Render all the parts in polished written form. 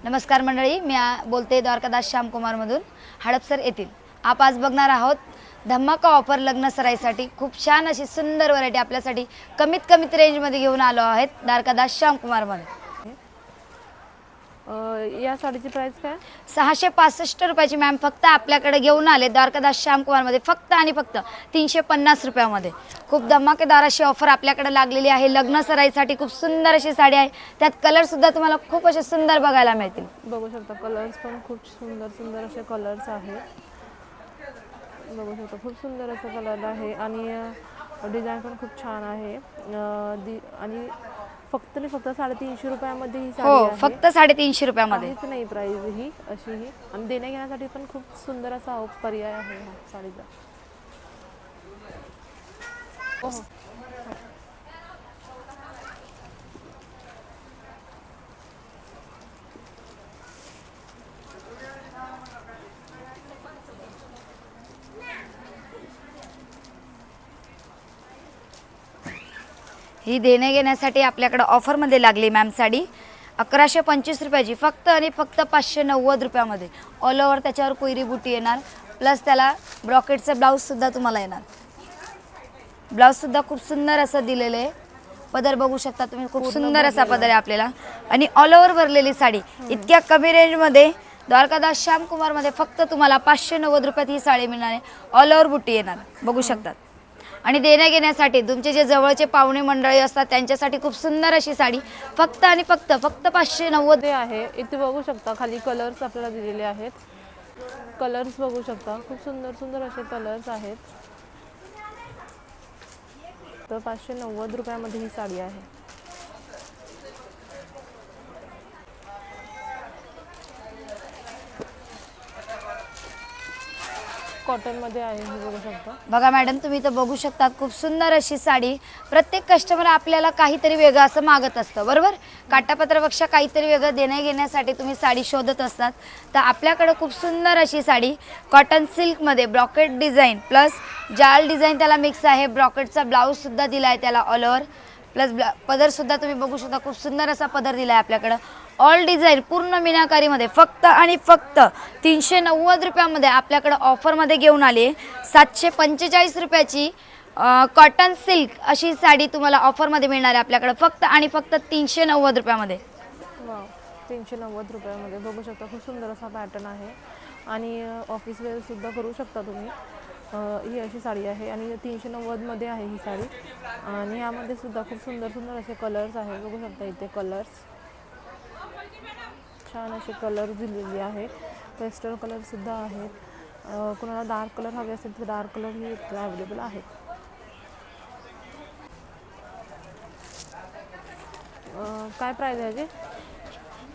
नमस्कार मंडळी, मी बोलते द्वारकादास श्यामकुमारमधून हडपसर येथील. आप आज बघणार आहोत धमाका ऑफर लग्न सराईसाठी खूप छान अशी सुंदर व्हरायटी आपल्यासाठी कमीत रेंजमध्ये घेऊन आलो आहेत द्वारकादास श्यामकुमारमध्ये. या साडीची प्राइस काय? 665 रुपयाची मॅम. फक्त आपल्याकडे घेऊन आले द्वारकादास श्यामकुमारमध्ये फक्त आणि फक्त 350 रुपयामध्ये. खूप धमाकेदार अशी ऑफर आपल्याकडे लागलेली आहे. लग्न सराईसाठी खूप सुंदर अशी साडी आहे. त्यात कलर सुद्धा तुम्हाला खूप असे सुंदर बघायला मिळतील. बघू शकता कलर्स पण खूप सुंदर असे कलर्स आहेत. बघू शकता खूप सुंदर असा कलर आहे आणि डिझाईन पण खूप छान आहे. आणि फक्त 350 रुपयामध्ये ही साडी आहे. फक्त 350 रुपयामध्ये. काहीच नाही प्राइस ही अशी ही. आणि देण्या घेण्यासाठी पण खूप सुंदर असा पर्याय आहे हा साडीचा. ही देणे घेण्यासाठी आपल्याकडे ऑफरमध्ये लागली मॅम साडी 1125 रुपयाची फक्त आणि फक्त 590 रुपयामध्ये. ऑल ओव्हर त्याच्यावर कोयरी बुटी येणार, प्लस त्याला ब्रॉकेटचं ब्लाऊजसुद्धा तुम्हाला येणार. ब्लाऊजसुद्धा खूप सुंदर असं दिलेलं आहे. पदर बघू शकता तुम्ही, खूप सुंदर असा पदर आहे आपल्याला. आणि ऑल ओव्हर भरलेली साडी इतक्या कमी रेंजमध्ये द्वारकादास श्यामकुमारमध्ये फक्त तुम्हाला 590 रुपयात ही साडी मिळणार आहे. ऑल ओव्हर बुटी येणार बघू शकतात. आणि देण्या घेण्यासाठी तुमचे जे जवळचे पाहुणे मंडळी असतात त्यांच्यासाठी खूप सुंदर अशी साडी फक्त आणि फक्त 590 आहे. इथे बघू शकता खाली कलर्स आपल्याला दिलेले आहेत. कलर्स बघू शकता खूप सुंदर असे कलर्स आहेत. तर 590 रुपयामध्ये ही साडी आहे. कॉटन मध्ये आहे हे बघू शकता. बघा मॅडम, तुम्ही तर बघू शकतात खूप सुंदर अशी साडी. प्रत्येक कस्टमर आपल्याला काहीतरी वेगळं असं मागत असतं, बरोबर. काटापत्रापेक्षा काहीतरी वेगळं देण्या घेण्यासाठी तुम्ही साडी शोधत असतात. तर आपल्याकडे खूप सुंदर अशी साडी कॉटन सिल्कमध्ये ब्रॉकेट डिझाईन प्लस जाल डिझाईन त्याला मिक्स आहे. ब्रॉकेटचा ब्लाऊजसुद्धा दिला आहे त्याला ऑल ओव्हर, प्लस पदरसुद्धा तुम्ही बघू शकता खूप सुंदर असा पदर दिला आहे आपल्याकडं. ऑल डिझाईन पूर्ण मीनाकारीमध्ये फक्त आणि फक्त 390 रुपयामध्ये आपल्याकडं ऑफरमध्ये घेऊन आली. 745 रुपयाची कॉटन सिल्क अशी साडी तुम्हाला ऑफरमध्ये मिळणार आहे आपल्याकडं फक्त आणि फक्त 390 रुपयामध्ये. 390 रुपयामध्ये बघू शकता खूप सुंदर असा पॅटर्न आहे. आणि ऑफिस वेअर सुद्धा करू शकता तुम्ही. ही अशी साडी आहे आणि 390 मध्ये आहे ही साडी. आणि यामध्ये सुद्धा खूप सुंदर असे कलर्स आहेत. बघू शकता इथे कलर्स छान असे कलर दिलेले आहे. पेस्टल कलर सुद्धा आहेत. कोणाला डार्क कलर हवे असेल तर डार्क कलर ही इथे अवेलेबल आहेत. काय प्राइस आहे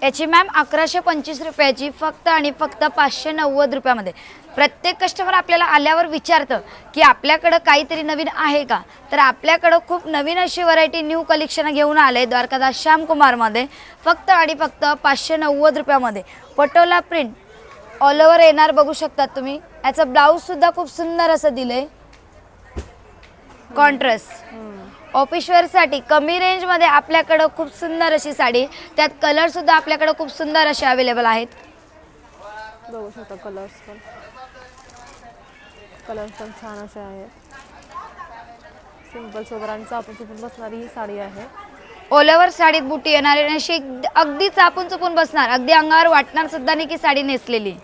याची मॅम 1125 रुपयाची फक्त आणि फक्त 590 रुपयामध्ये. प्रत्येक कस्टमर आपल्याला आल्यावर विचारतं की आपल्याकडं काहीतरी नवीन आहे का. तर आपल्याकडं खूप नवीन अशी व्हरायटी न्यू कलेक्शन घेऊन आले द्वारकादास श्यामकुमारमध्ये फक्त आणि फक्त 590 रुपयामध्ये. पटोला प्रिंट ऑल ओव्हर येणार बघू शकतात तुम्ही. याचं ब्लाऊजसुद्धा खूप सुंदर असं दिलं आहे कॉन्ट्रास्ट. ऑफिसवेअरसाठी कमी रेंजमध्ये आपल्याकडं खूप सुंदर अशी साडी, त्यात कलरसुद्धा आपल्याकडं खूप सुंदर असे अवेलेबल आहेत. बघू शकता कलर्स पण छान असे आहेत. सिंपल सोबरांचा चापून बसणारी ही साडी आहे. ऑल ओव्हर साडीत बुटी येणार आणि अशी अगदी चापून चुपून बसणार, अगदी अंगावर वाटणार सुद्धा नाही की साडी नेसलेली.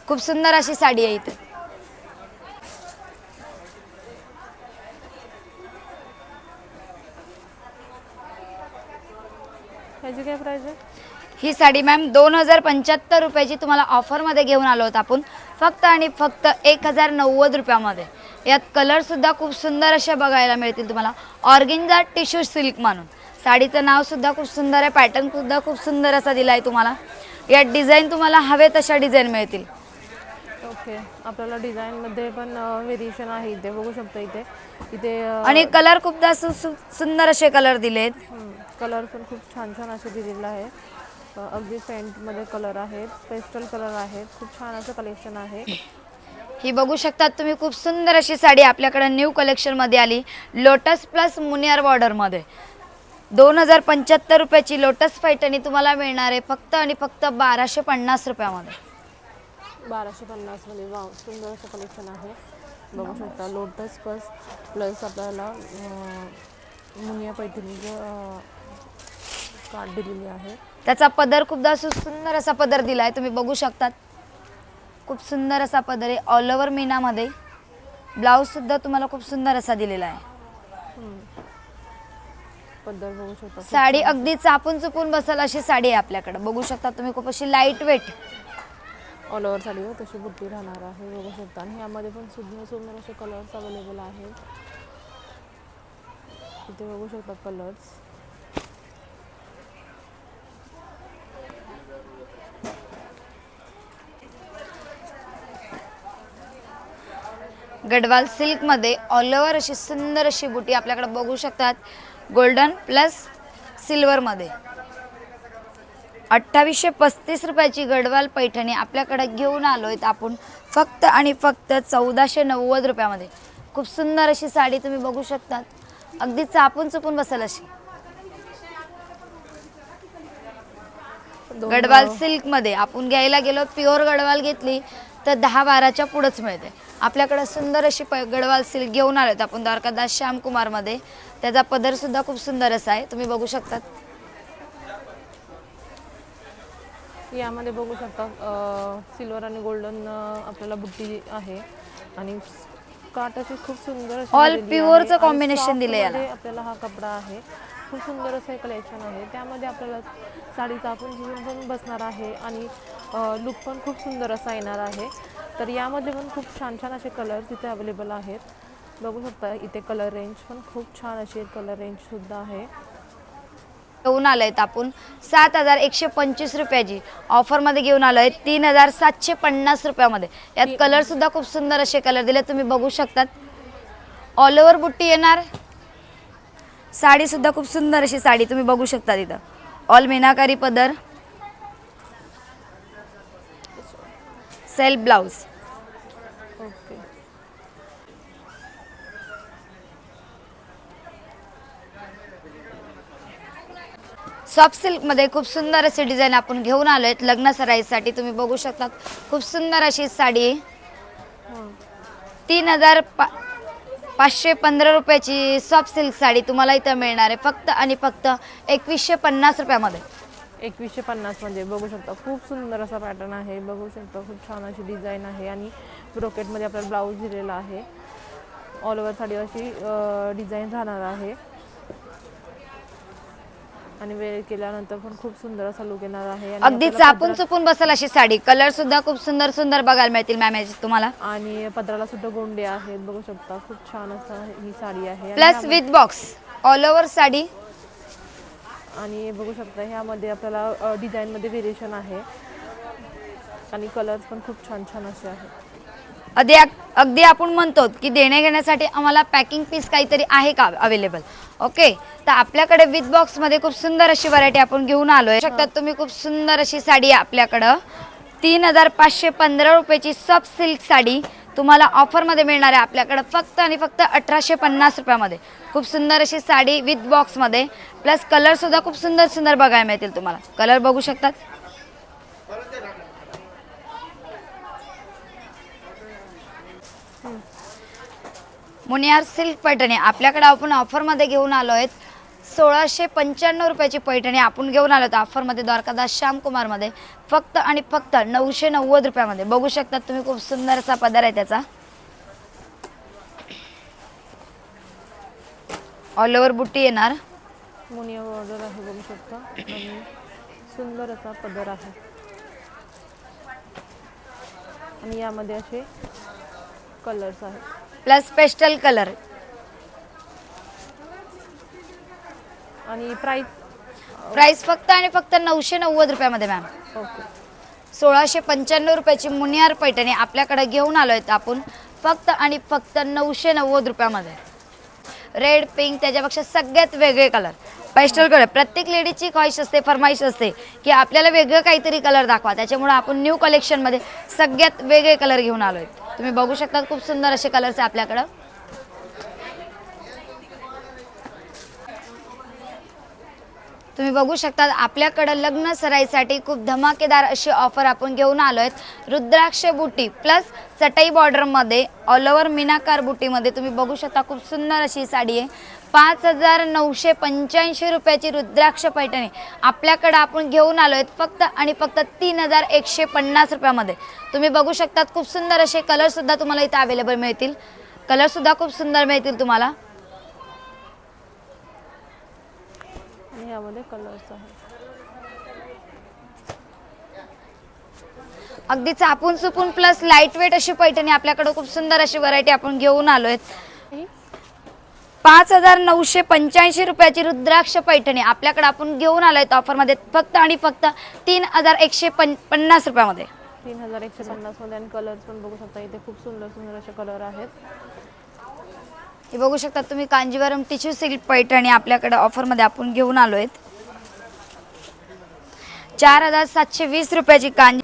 खूप सुंदर अशी साडी आहे इथे. ह्याची काय प्राइस आहे? ही साडी मॅम 2075 रुपयाची तुम्हाला ऑफरमध्ये घेऊन आलो होतो आपण फक्त आणि फक्त 1090 रुपयामध्ये. यात कलरसुद्धा खूप सुंदर असे बघायला मिळतील तुम्हाला. ऑर्गेन्झा टिश्यू सिल्क म्हणून साडीचं नावसुद्धा खूप सुंदर आहे. पॅटर्नसुद्धा खूप सुंदर असा दिला आहे तुम्हाला. यात डिझाईन तुम्हाला हवे तशा डिझाईन मिळतील. ओके, आपल्याला डिझाईनमध्ये पण व्हेरिएशन आहे इथे बघू शकता. इथे आणि कलर खूप जास्त सुंदर असे कलर दिलेत. कलर पण खूप छान असे दिलेला आहे. अगदी पेंटमध्ये कलर आहेत, पेस्टल कलर आहेत. खूप छान असं कलेक्शन आहे. ही बघू शकता तुम्ही खूप सुंदर अशी साडी आपल्याकडे न्यू कलेक्शन मध्ये आली लोटस प्लस मुनियर बॉर्डर मध्ये. 2075 रुपयाची लोटस पैठणी तुम्हाला मिळणार आहे फक्त आणि फक्त 1250 रुपयामध्ये. 1250 मध्ये वाव सुंदर असं कलेक्शन आहे. बघू शकता लोटस प्लस आपल्याला मुनिया पैठणीचं कार्ड दिलेली आहे. त्याचा पदर खूपदा सुंदर असा पदर दिला आहे, तुम्ही बघू शकतात. खूप सुंदर असा पदर आहे ऑल ओव्हर मीनामध्ये. ब्लाऊज सुद्धा तुम्हाला खूप सुंदर असा दिलेला आहे. पदर बघू शकता. साडी अगदी चापून चुपून बसेल अशी साडी आहे आपल्याकडे. बघू शकता तुम्ही, खूप अशी लाईट वेट ऑल ओव्हर साडीवर तशी बुट्टी राहणार आहे. बघू शकता. आणि यामध्ये पण सुंदर सुंदर असे कलर्स अवेलेबल आहेत. इथे बघू शकता कलर्स. गडवाल सिल्कमध्ये ऑल ओव्हर अशी सुंदर अशी बुटी आपल्याकडे बघू शकतात. गोल्डन प्लस सिल्वरमध्ये 2835 रुपयाची गडवाल पैठणी आपल्याकडे घेऊन आलो आहेत आपण फक्त आणि फक्त 1490 रुपयामध्ये. खूप सुंदर अशी साडी तुम्ही बघू शकतात. अगदी चापून चुपून बसेल अशी. गडवाल सिल्कमध्ये आपण घ्यायला गेलो, प्युअर गडवाल घेतली तर 10-12च्या पुढंच मिळते. आपल्याकडे सुंदर अशी गडवाल सिल्क घेऊन आलोत आपण द्वारकादास श्यामकुमारमध्ये. त्याचा पदर सुद्धा खूप सुंदर असा आहे, तुम्ही बघू शकतात. यामध्ये बघू शकता सिल्वर आणि गोल्डन आपल्याला बुट्टी आहे. आणि काट अशी खूप सुंदर अशी ऑल दिलेली आहे. प्युअरचं आणि कॉम्बिनेशन दिले याला. softमध्ये आपल्याला हा कपडा आहे. खूप सुंदर असं कलेक्शन आहे. त्यामध्ये आपल्याला साडीचा आपण जीवन पण बसणार आहे आणि लुक पण खूप सुंदर असा येणार आहे. तर यामध्ये पण खूप छान छान असे कलर्स इथे अवेलेबल आहेत. बघू शकता इथे कलर रेंज पण खूप छान अशी कलर रेंज सुद्धा आहे. घेऊन आलोय आपण 7125 रुपयाची ऑफरमध्ये घेऊन आलोय 3750 रुपयामध्ये. यात कलर सुद्धा खूप सुंदर असे कलर दिले, तुम्ही बघू शकतात. ऑल ओव्हर बुट्टी येणार. साडी सुद्धा खूप सुंदर अशी साडी तुम्ही बघू शकता. इथं ऑल मीनाकारी पदर, सेल्फ ब्लाउज. ओके. सॉफ्ट सिल्कमध्ये खूप सुंदर असे डिझाईन आपण घेऊन आलो आहेत लग्न सराईसाठी. तुम्ही बघू शकता खूप सुंदर अशी साडी 3515 रुपयाची सॉफ्ट सिल्क साडी तुम्हाला इथं मिळणार आहे फक्त आणि फक्त 2150 रुपयामध्ये. 2150 मध्ये बघू शकता खूप सुंदर असा पॅटर्न आहे. बघू शकता खूप छान अशी डिझाईन आहे. आणि ब्रोकेटमध्ये आपल्याला ब्लाऊज दिलेला आहे. ऑल ओव्हर साडी अशी डिझाईन राहणार आहे. आणि वेअर केल्यानंतर पण खूप सुंदर असा लुक येणार आहे. अगदी चापून चुपून बसेल अशी साडी. कलर सुद्धा खूप सुंदर सुंदर बघायला मिळतील मॅम याची तुम्हाला. आणि पदराला सुद्धा गोंडे आहेत. बघू शकता खूप छान असं ही साडी आहे. Plus with box all over sari. आणि बघू शकता ह्यामध्ये आपल्याला डिझाईनमध्ये व्हेरिएशन आहे. आणि कलर्स पण खूप छान छान असे आहेत. अगदी आपण म्हणतो की देणे घेण्यासाठी आम्हाला पॅकिंग पीस काहीतरी आहे का अवेलेबल. ओके, तर आपल्याकडे विथ बॉक्समध्ये खूप सुंदर अशी व्हरायटी आपण घेऊन आलोय. शकतात तुम्ही खूप सुंदर अशी साडी आहे आपल्याकडं 3515 रुपयाची सॉफ्ट सिल्क साडी तुम्हाला ऑफरमध्ये मिळणार आहे आपल्याकडं फक्त आणि फक्त 1850 रुपयामध्ये. खूप सुंदर अशी साडी विथ बॉक्समध्ये. प्लस कलर सुद्धा खूप सुंदर सुंदर बघायला मिळतील तुम्हाला. कलर बघू शकतात. मुनियार सिल्क पैठणी आपल्याकडे आपण ऑफरमध्ये घेऊन आलो आहेत 1695 रुपयाची पैठणी आपण घेऊन आलो आहोत ऑफरमध्ये द्वारकादास श्यामकुमारमध्ये फक्त आणि फक्त 990 रुपयामध्ये. बघू शकतात तुम्ही खूप सुंदर असा पदर आहे त्याचा. ऑल ओव्हर बुट्टी येणार. मुनिया बॉर्डर आहे बघू शकता. आणि सुंदर असा पदर आहे. आणि यामध्ये असे कलर्स आहेत. Plus pastel colour. आणि प्राइस फक्त आणि फक्त 990 रुपयामध्ये मॅम. ओके. 1695 रुपयाची मुनियार पैठणी आपल्याकडे घेऊन आलो आहेत आपण फक्त आणि फक्त 990 रुपयामध्ये. रेड पिंक त्याच्यापेक्षा सगळ्यात वेगळे कलर पेस्टल कलर. प्रत्येक लेडीजची ख्वाहिश असते, फरमाईश असते की आपल्याला वेगळं काहीतरी कलर दाखवा. त्याच्यामुळे आपण न्यू कलेक्शनमध्ये सगळ्यात वेगळे कलर घेऊन आलो आहेत. तुम्ही बघू शकता खूप सुंदर असे कलर्स आहे आपल्याकडं. तुम्ही बघू शकता आपल्याकडे लग्न सराईसाठी खूप धमाकेदार अशी ऑफर आपण घेऊन आलो आहेत। रुद्राक्ष बुटी प्लस चटई बॉर्डरमध्ये ऑल ओव्हर मीनाकार बुटीमध्ये तुम्ही बघू शकता खूप सुंदर अशी साडी आहे। 5,985 रुपयाची रुद्राक्ष पैठणी आपल्याकडे आपण घेऊन आलो आहेत फक्त आणि फक्त 3,150 रुपयामध्ये। तुम्ही बघू शकता खूप सुंदर असे कलरसुद्धा तुम्हाला इथे अवेलेबल मिळतील, कलरसुद्धा खूप सुंदर मिळतील तुम्हाला। आणि यामध्ये कलर्स आहे। अगदी चापून चुपून प्लस लाईट वेट अशी पैठणी आपल्याकडे खूप सुंदर अशी व्हरायटी आपण घेऊन आलोय। 5,985 रुपयाची रुद्राक्ष पैठणी आपल्याकडे आपण घेऊन आलोय ऑफरमध्ये फक्त आणि फक्त 3,150 रुपयामध्ये। 3,150 मध्ये आणि कलर्स पण बघू शकता इथे खूप सुंदर सुंदर असे कलर आहेत। हे बघू शकता तुम्ही कांजीवरम टिश्यू सिल्क पैठणी आपल्याकडे ऑफरमध्ये आपण घेऊन आलोय 4,720 रुपयाची कांजी।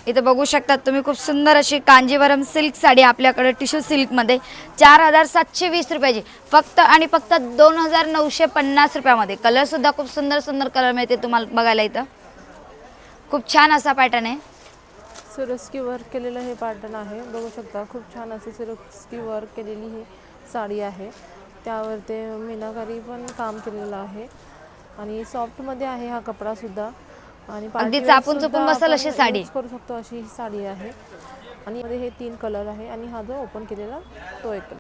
इथे बघू शकता तुम्ही खूप सुंदर अशी कांजीवरम सिल्क साडी आपल्याकडे टिश्यू सिल्क मध्ये 4,720 रुपयाची फक्त आणि फक्त 2,950 रुपयामध्ये। कलर सुद्धा खूप सुंदर सुंदर कलर मिळते तुम्हाला बघायला इथं। खूप छान असा पॅटर्न आहे, सिरोस्की वर्क केलेलं हे पॅटर्न आहे। बघू शकता खूप छान असे सिरोस्की वर्क केलेली ही साडी आहे, त्यावर ते मीनाकारी पण काम केलेलं आहे आणि सॉफ्ट मध्ये आहे हा कपडा सुद्धा आणि अगदी चापून चुपून बसेल अशी साडी यूज करू शकतो अशी ही साडी आहे। आणि मध्ये हे 3 कलर आहे आणि हा जो ओपन केलेला तो एक